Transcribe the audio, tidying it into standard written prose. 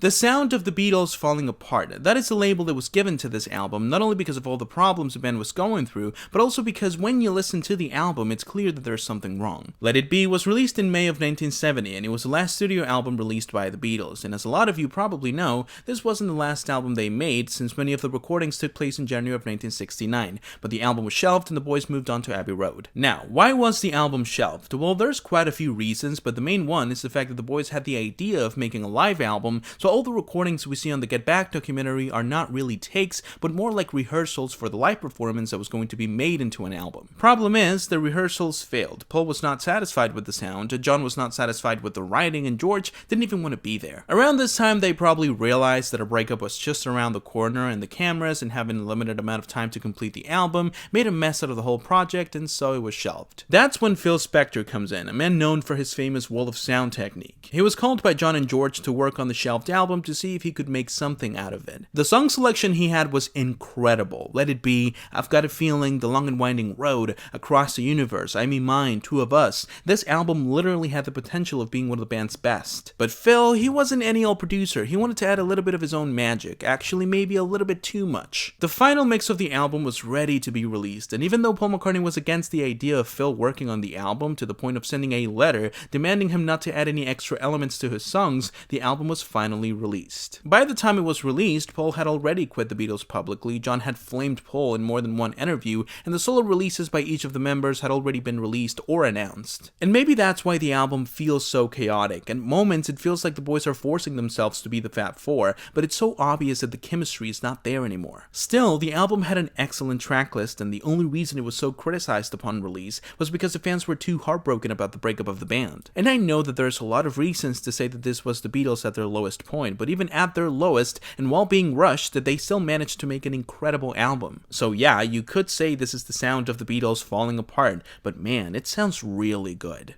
The Sound of the Beatles Falling Apart. That is the label that was given to this album, not only because of all the problems the band was going through, but also because when you listen to the album, it's clear that there's something wrong. Let It Be was released in May of 1970, and it was the last studio album released by the Beatles, and as a lot of you probably know, this wasn't the last album they made, since many of the recordings took place in January of 1969, but the album was shelved and the boys moved on to Abbey Road. Now, why was the album shelved? Well, there's quite a few reasons, but the main one is the fact that the boys had the idea of making a live album, so all the recordings we see on the Get Back documentary are not really takes, but more like rehearsals for the live performance that was going to be made into an album. Problem is, the rehearsals failed. Paul was not satisfied with the sound, John was not satisfied with the writing, and George didn't even want to be there. Around this time, they probably realized that a breakup was just around the corner, and the cameras, and having a limited amount of time to complete the album, made a mess out of the whole project, and so it was shelved. That's when Phil Spectre comes in, a man known for his famous wall of sound technique. He was called by John and George to work on the shelved album to see if he could make something out of it. The song selection he had was incredible. Let It Be, I've Got a Feeling, The Long and Winding Road, Across the Universe, I Me Mine, Two of Us. This album literally had the potential of being one of the band's best. But Phil, he wasn't any old producer. He wanted to add a little bit of his own magic, actually maybe a little bit too much. The final mix of the album was ready to be released, and even though Paul McCartney was against the idea of Phil working on the album to the point of sending a letter demanding him not to add any extra elements to his songs, the album was finally released. By the time it was released, Paul had already quit the Beatles publicly, John had flamed Paul in more than one interview, and the solo releases by each of the members had already been released or announced. And maybe that's why the album feels so chaotic. At moments, it feels like the boys are forcing themselves to be the Fab Four, but it's so obvious that the chemistry is not there anymore. Still, the album had an excellent tracklist, and the only reason it was so criticized upon release was because the fans were too heartbroken about the breakup of the band. And I know that there's a lot of reasons to say that this was the Beatles at their lowest point, but even at their lowest, and while being rushed, that they still managed to make an incredible album. So yeah, you could say this is the sound of the Beatles falling apart, but man, it sounds really good.